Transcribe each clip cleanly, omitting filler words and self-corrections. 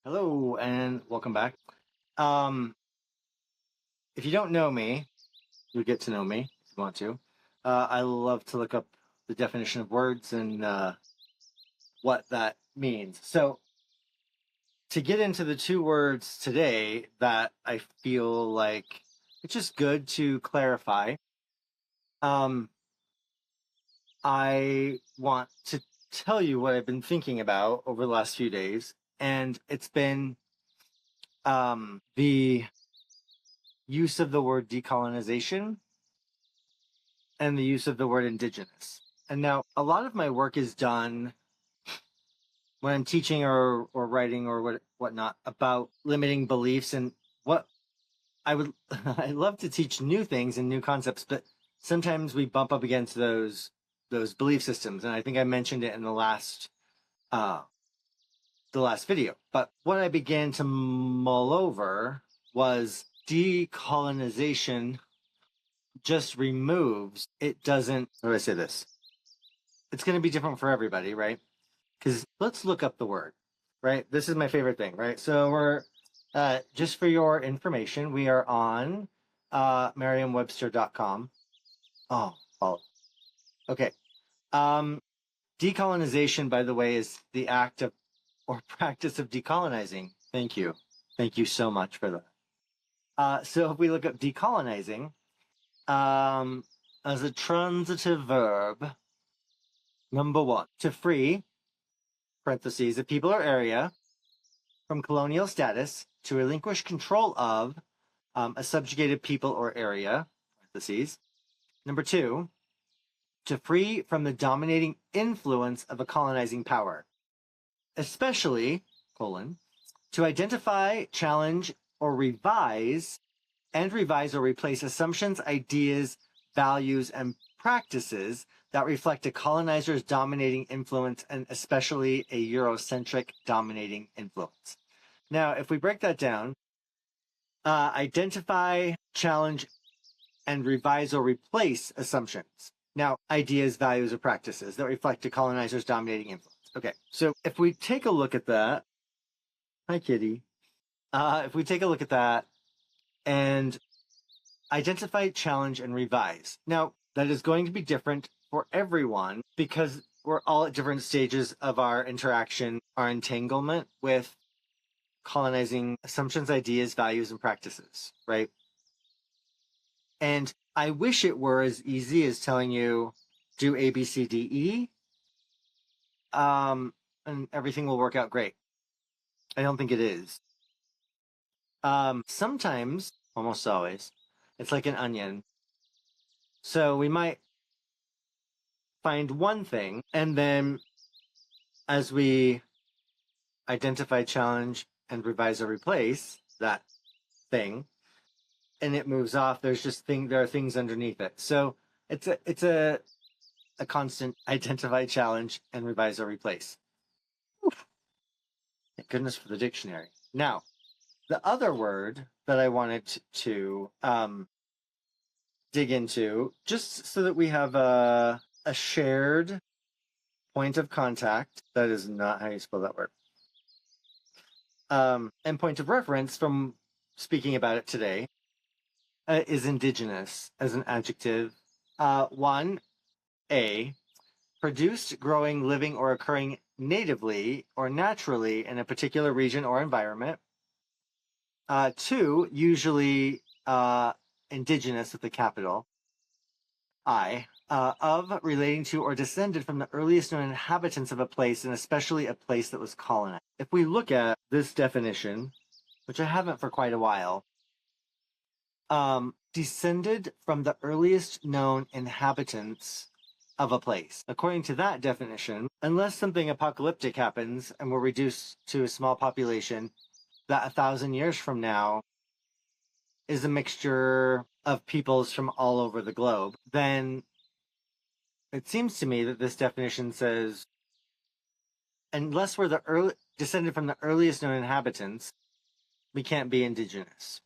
Hello and welcome back. Um, if you don't know me, you'll get to know me if you want to. I love to look up the definition of words and what that means. So, to get into the two words today that I feel like it's just good to clarify, um, I want to tell you what I've been thinking about over the last few days, and it's been the use of the word decolonization and the use of the word indigenous. And now a lot of my work is done when I'm teaching or writing or whatnot about limiting beliefs and what I would I love to teach new things and new concepts, but sometimes we bump up against those belief systems. And I think I mentioned it in uh the last video. But what I began to mull over was decolonization just removes, it doesn't, how do I say this? It's going to be different for everybody, right? Because let's look up the word, right? This is my favorite thing, right? So we're, just for your information, we are on merriam-webster.com. Oh, follow. Okay. Um, decolonization, by the way, is the act of or practice of decolonizing. Thank you. Thank you so much for that. So if we look up decolonizing, um, as a transitive verb, number one, to free, parentheses, a people or area from colonial status, to relinquish control of a subjugated people or area, parentheses. Number two, to free from the dominating influence of a colonizing power, especially, colon, to identify, challenge, or revise or replace assumptions, ideas, values, and practices that reflect a colonizer's dominating influence and especially a Eurocentric dominating influence. Now, if we break that down, identify, challenge, and revise or replace assumptions. Now, ideas, values, or practices that reflect a colonizer's dominating influence. Okay, so if we take a look at that, hi kitty. If we take a look at that and identify, challenge, and revise. Now, that is going to be different for everyone because we're all at different stages of our interaction, our entanglement with colonizing assumptions, ideas, values, and practices, right? And I wish it were as easy as telling you, do A, B, C, D, E, and everything will work out great. I don't think it is. Sometimes, almost always, it's like an onion. So we might find one thing, and then as we identify, challenge, and revise or replace that thing, and it moves off, there are things underneath it. So it's a constant identify, challenge, and revise or replace. Oof. Thank goodness for the dictionary. Now, the other word that I wanted to dig into, just so that we have a shared point of contact. That is not how you spell that word. And point of reference from speaking about it today is indigenous as an adjective. One, A, produced, growing, living, or occurring natively or naturally in a particular region or environment. Two, usually indigenous with a capital I, of, relating to, or descended from the earliest known inhabitants of a place, and especially a place that was colonized. If we look at this definition, which I haven't for quite a while, descended from the earliest known inhabitants of a place. According to that definition, unless something apocalyptic happens and we're reduced to a small population that 1,000 years from now is a mixture of peoples from all over the globe, then it seems to me that this definition says, unless we're descended from the earliest known inhabitants, we can't be indigenous.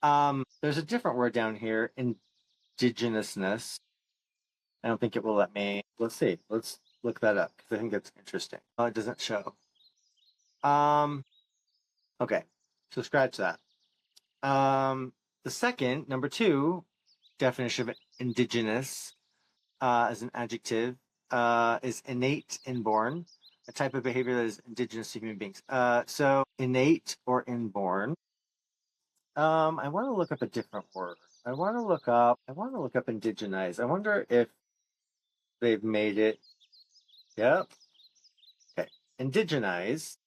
There's a different word down here, indigenousness. I don't think it will let me. Let's see. Let's look that up because I think that's interesting. Oh, it doesn't show. Okay, so scratch that. The second, number two, definition of indigenous as an adjective is innate, inborn, a type of behavior that is indigenous to human beings. So innate or inborn. I want to look up a different word. I want to look up indigenize. I wonder if they've made it. Yep. Okay. Indigenize,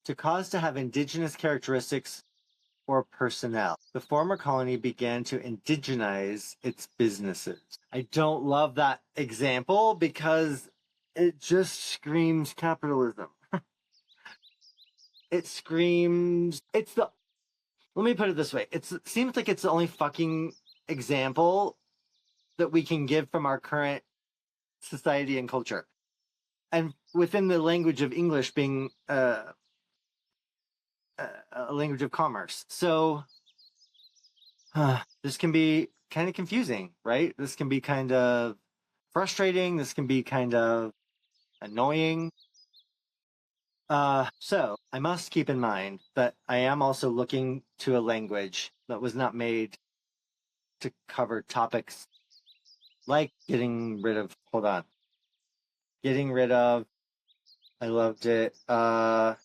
to cause to have indigenous characteristics or personnel. The former colony began to indigenize its businesses. I don't love that example because it just screams capitalism. It screams, let me put it this way. It seems like it's the only fucking example that we can give from our current society and culture. And within the language of English being a language of commerce. So this can be kind of confusing, right? This can be kind of frustrating. This can be kind of annoying. So I must keep in mind that I am also looking to a language that was not made to cover topics like getting rid of, I loved it. Come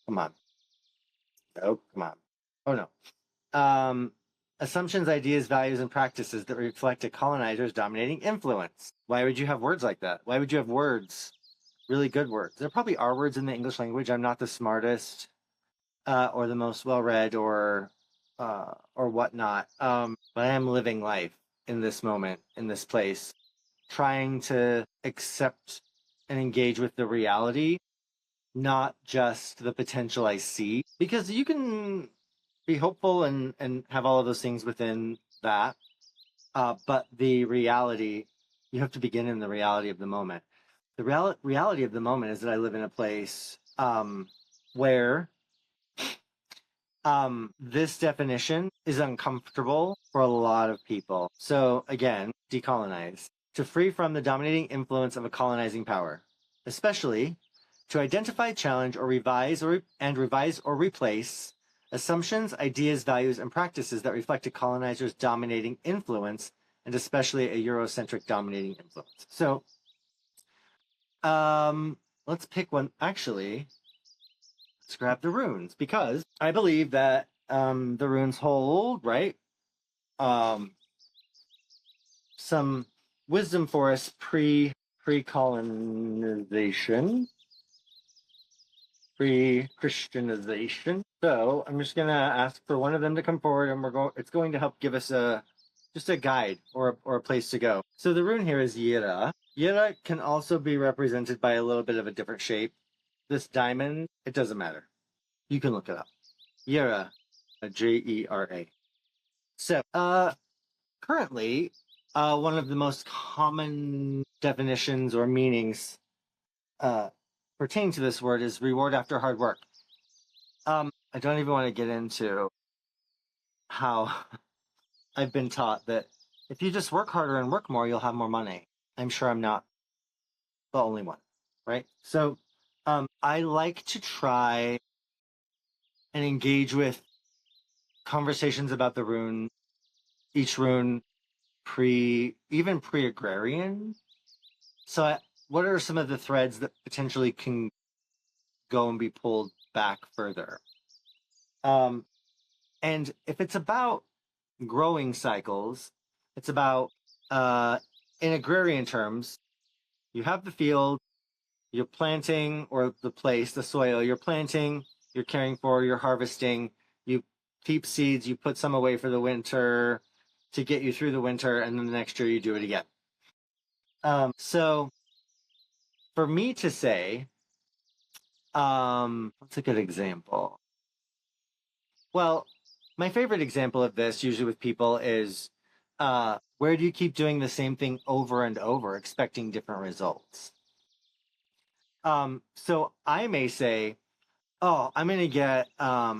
on. Oh, come on. Oh no. Assumptions, ideas, values, and practices that reflect a colonizer's dominating influence. Why would you have words like that? Why would you have words, really good words? There probably are words in the English language. I'm not the smartest or the most well-read or whatnot, but I am living life in this moment, in this place, trying to accept and engage with the reality, not just the potential I see, because you can be hopeful and have all of those things within that. But the reality, you have to begin in the reality of the moment. The reality of the moment is that I live in a place where this definition is uncomfortable for a lot of people. So again, decolonize, to free from the dominating influence of a colonizing power, especially to identify, challenge, or revise or replace assumptions, ideas, values, and practices that reflect a colonizer's dominating influence, and especially a Eurocentric dominating influence. So let's pick one. Actually, let's grab the runes, because I believe that the runes hold, right? Some wisdom for us pre-colonization, pre-Christianization. So I'm just gonna ask for one of them to come forward, and it's going to help give us just a guide or a place to go. So the rune here is Yira. Yira can also be represented by a little bit of a different shape. This diamond, it doesn't matter. You can look it up. Yira, Jera. So currently, one of the most common definitions or meanings pertaining to this word is reward after hard work. I don't even want to get into how I've been taught that if you just work harder and work more, you'll have more money. I'm sure I'm not the only one, right? So I like to try and engage with conversations about the rune, each rune even pre-agrarian. So what are some of the threads that potentially can go and be pulled back further? And if it's about growing cycles, it's about, in agrarian terms, you have the field, you're planting, or the place, the soil, you're planting, you're caring for, you're harvesting, you keep seeds, you put some away for the winter to get you through the winter, and then the next year you do it again. So for me to say, what's a good example? Well, my favorite example of this, usually with people, is where do you keep doing the same thing over and over, expecting different results? So I may say, oh, I'm going to get a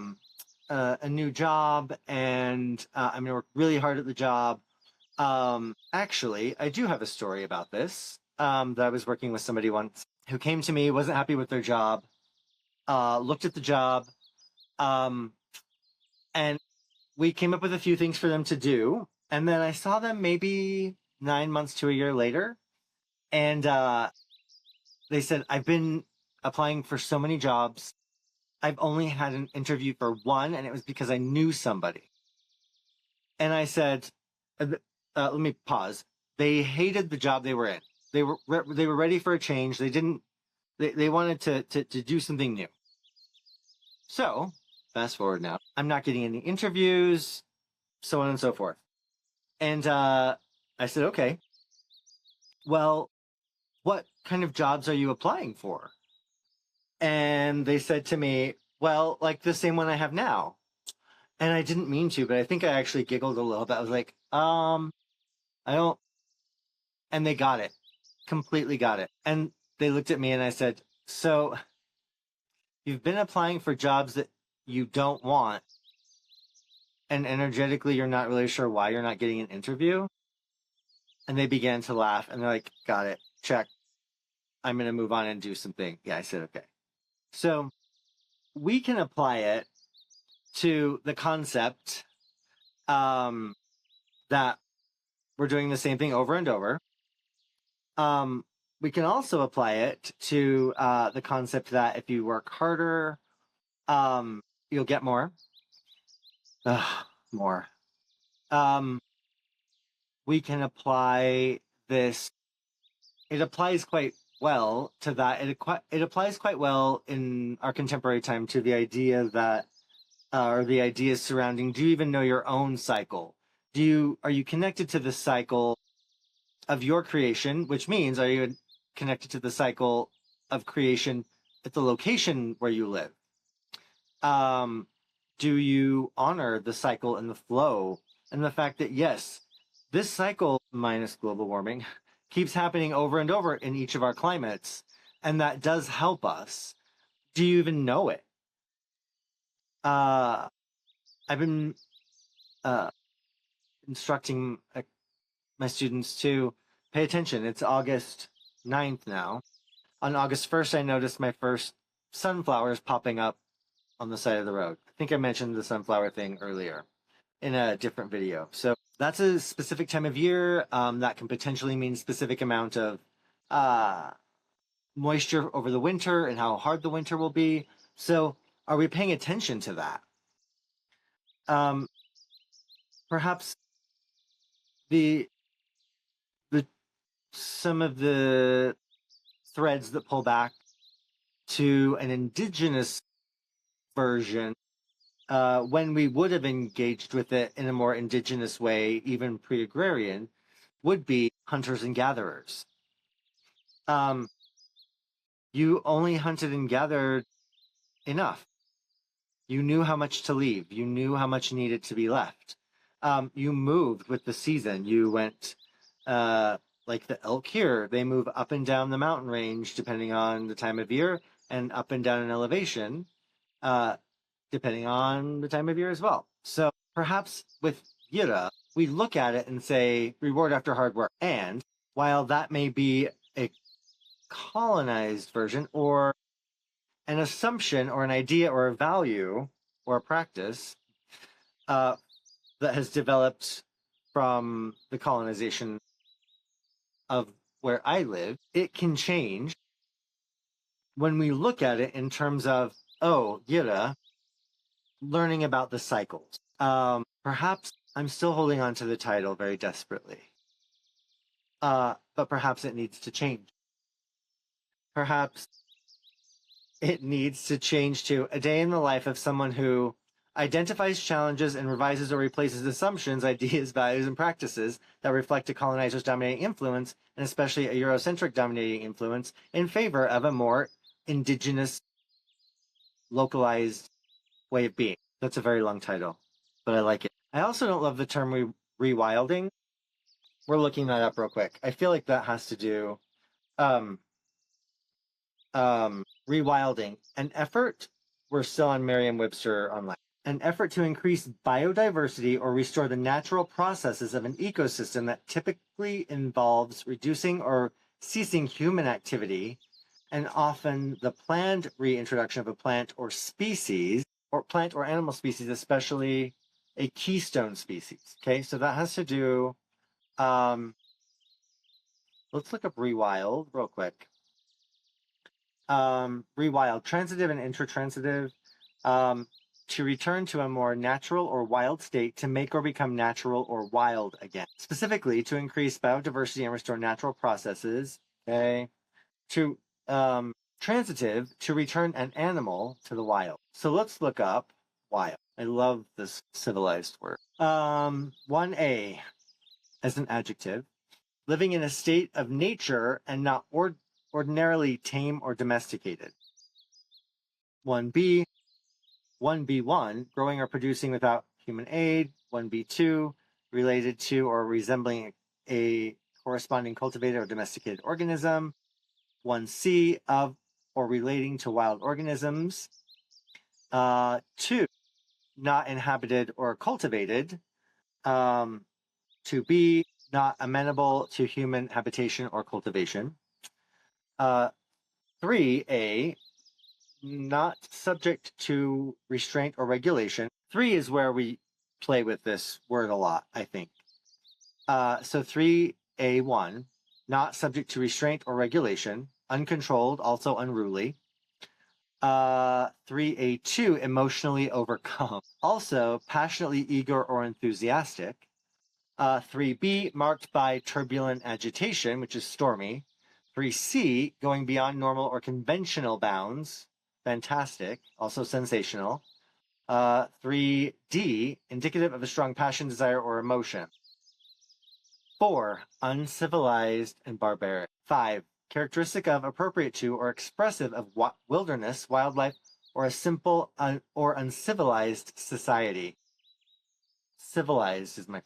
new job, and I'm going to work really hard at the job. Actually, I do have a story about this, that I was working with somebody once who came to me, wasn't happy with their job. looked at the job, and we came up with a few things for them to do. And then I saw them maybe 9 months to a year later. And they said, I've been applying for so many jobs. I've only had an interview for one, and it was because I knew somebody. And I said, let me pause. They hated the job they were in. They were ready for a change. They wanted to do something new. So fast forward now, I'm not getting any interviews, so on and so forth. And I said, okay, well, what kind of jobs are you applying for? And they said to me, well, like the same one I have now. And I didn't mean to, but I think I actually giggled a little bit. I was like, I don't. And they got it, completely got it. And they looked at me and I said, so you've been applying for jobs that you don't want, and energetically you're not really sure why you're not getting an interview? And they began to laugh and they're like, got it, check. I'm going to move on and do something. Yeah, I said, okay. So we can apply it to the concept that we're doing the same thing over and over. We can also apply it to the concept that if you work harder, you'll get more. More. We can apply this. It applies quite well to that. It applies quite well in our contemporary time to the idea that, or the ideas surrounding, do you even know your own cycle? Are you connected to the cycle of your creation, which means, are you connected to the cycle of creation at the location where you live? Do you honor the cycle and the flow and the fact that, yes, this cycle, minus global warming, keeps happening over and over in each of our climates, and that does help us? Do you even know it? I've been instructing my students to pay attention. It's August 9th now. On August 1st, I noticed my first sunflowers popping up on the side of the road. I think I mentioned the sunflower thing earlier in a different video. So that's a specific time of year that can potentially mean specific amount of moisture over the winter and how hard the winter will be. So are we paying attention to that? Perhaps some of the threads that pull back to an indigenous version, when we would have engaged with it in a more indigenous way, even pre-agrarian, would be hunters and gatherers. You only hunted and gathered enough. You knew how much to leave. You knew how much needed to be left. You moved with the season. You went, like the elk here, they move up and down the mountain range depending on the time of year, and up and down in elevation depending on the time of year as well. So perhaps with Yira, we look at it and say reward after hard work. And while that may be a colonized version or an assumption or an idea or a value or a practice that has developed from the colonization of where I live, it can change when we look at it in terms of, oh, Yira, learning about the cycles. Perhaps I'm still holding on to the title very desperately, but perhaps it needs to change. Perhaps it needs to change to a day in the life of someone who identifies challenges and revises or replaces assumptions, ideas, values, and practices that reflect a colonizer's dominating influence, and especially a Eurocentric dominating influence, in favor of a more indigenous, localized way of being. That's a very long title, but I like it. I also don't love the term rewilding. We're looking that up real quick. I feel like that has to do rewilding, an effort, we're still on Merriam-Webster online, an effort to increase biodiversity or restore the natural processes of an ecosystem that typically involves reducing or ceasing human activity and often the planned reintroduction of a plant or species, or plant or animal species, especially a keystone species. Okay, so that has to do, let's look up rewild real quick. Rewild, transitive and intratransitive, to return to a more natural or wild state, to make or become natural or wild again. Specifically, to increase biodiversity and restore natural processes. Okay, to transitive, to return an animal to the wild. So let's look up wild. I love this civilized word. 1A as an adjective, living in a state of nature and not ordinarily tame or domesticated. 1B, 1B1, growing or producing without human aid. 1B2, related to or resembling a corresponding cultivated or domesticated organism. 1C, of or relating to wild organisms. 2, not inhabited or cultivated. 2B, not amenable to human habitation or cultivation. 3A, not subject to restraint or regulation. 3 is where we play with this word a lot, I think. So 3A1, not subject to restraint or regulation, uncontrolled, also unruly. 3A2, emotionally overcome, also passionately eager or enthusiastic. 3B, marked by turbulent agitation, which is stormy. 3C, going beyond normal or conventional bounds, fantastic, also sensational. 3D, indicative of a strong passion, desire, or emotion. 4, uncivilized and barbaric. 5, characteristic of, appropriate to, or expressive of wilderness, wildlife, or a simple or uncivilized society. Civilized is my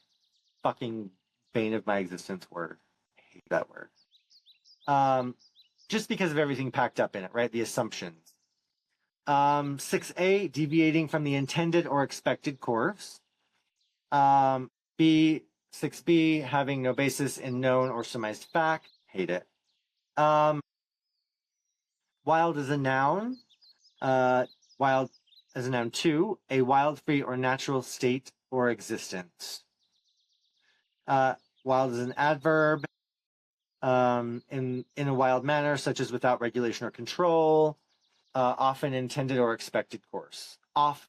fucking bane of my existence word. I hate that word. Just because of everything packed up in it, right? The assumptions. 6A, deviating from the intended or expected course. B, 6B, having no basis in known or surmised fact. Hate it. Wild as a noun. Wild as a noun 2, a wild, free, or natural state or existence. Wild as an adverb. In a wild manner, such as without regulation or control, often intended or expected course. Off,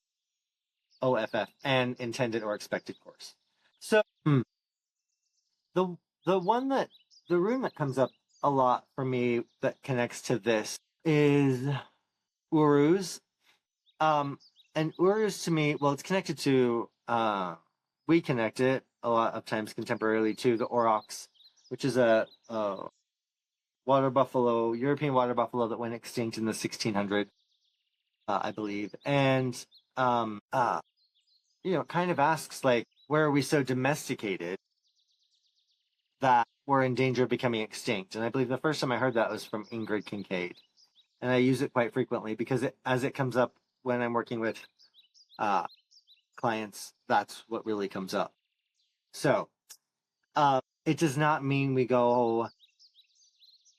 OFF, and intended or expected course. So the one that the rune that comes up a lot for me that connects to this is Uruz. And Uruz to me, well, it's connected to we connect it a lot of times contemporarily to the aurochs, which is a water buffalo, European water buffalo that went extinct in the 1600s, I believe. And, it kind of asks, like, where are we so domesticated that we're in danger of becoming extinct? And I believe the first time I heard that was from Ingrid Kincaid. And I use it quite frequently because as it comes up when I'm working with clients, that's what really comes up. So it does not mean we go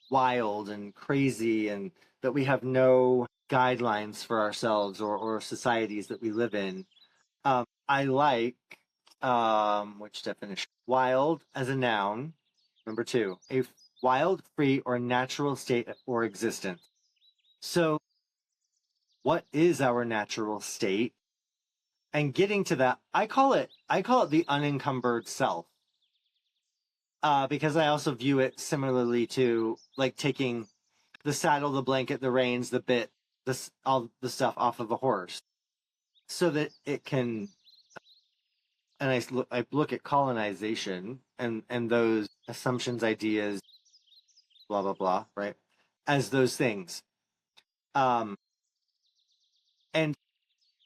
wild and crazy and that we have no guidelines for ourselves or societies that we live in. I like, which definition? Wild as a noun. Number 2, a wild, free, or natural state or existence. So what is our natural state? And getting to that, I call it the unencumbered self. Because I also view it similarly to like taking the saddle, the blanket, the reins, the bit, all the stuff off of a horse, so that it can. And I look at colonization and those assumptions, ideas, blah blah blah, right, as those things, and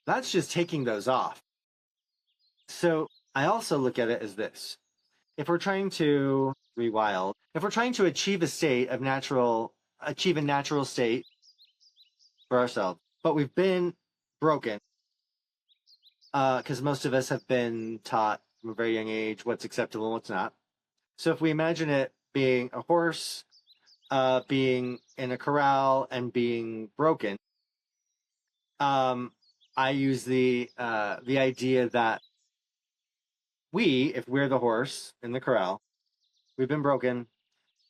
that's just taking those off. So I also look at it as this: if we're trying to rewild, if we're trying to achieve a natural state for ourselves, but we've been broken because most of us have been taught from a very young age what's acceptable and what's not. So if we imagine it being a horse being in a corral and being broken, I use the idea that if we're the horse in the corral, we've been broken.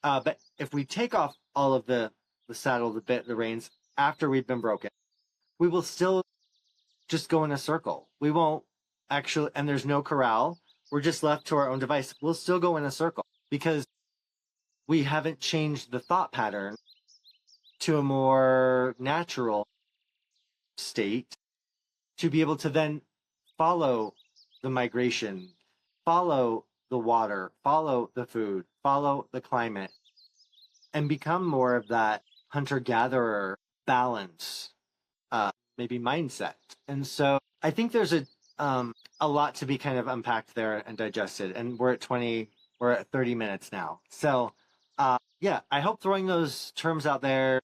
But if we take off all of the saddle, the bit, the reins after we've been broken, we will still just go in a circle. We won't actually, and there's no corral. We're just left to our own device. We'll still go in a circle because we haven't changed the thought pattern to a more natural state to be able to then follow the migration, follow the water, follow the food, follow the climate, and become more of that hunter-gatherer balance, maybe mindset. And so I think there's a lot to be kind of unpacked there and digested. And we're at 30 minutes now. So yeah, I hope throwing those terms out there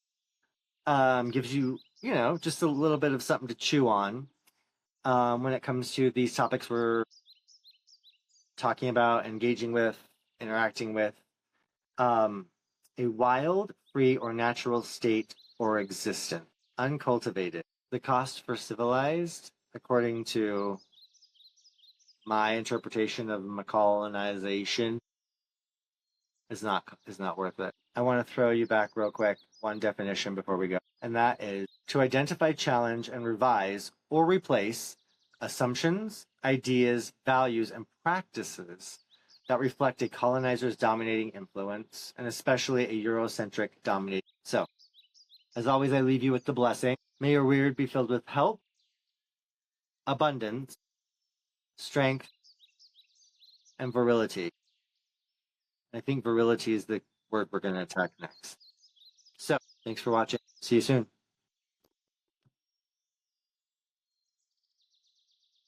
gives you, just a little bit of something to chew on when it comes to these topics we're talking about, engaging with, interacting with. A wild, free, or natural state or existence, uncultivated. The cost for civilized, according to my interpretation of colonization, is not worth it. I want to throw you back real quick one definition before we go, and that is to identify, challenge, and revise or replace assumptions, ideas, values, and practices that reflect a colonizer's dominating influence, and especially a Eurocentric dominating. So, as always, I leave you with the blessing. May your weird be filled with health, abundance, strength, and virility. I think virility is the word we're going to attack next. So, thanks for watching. See you soon.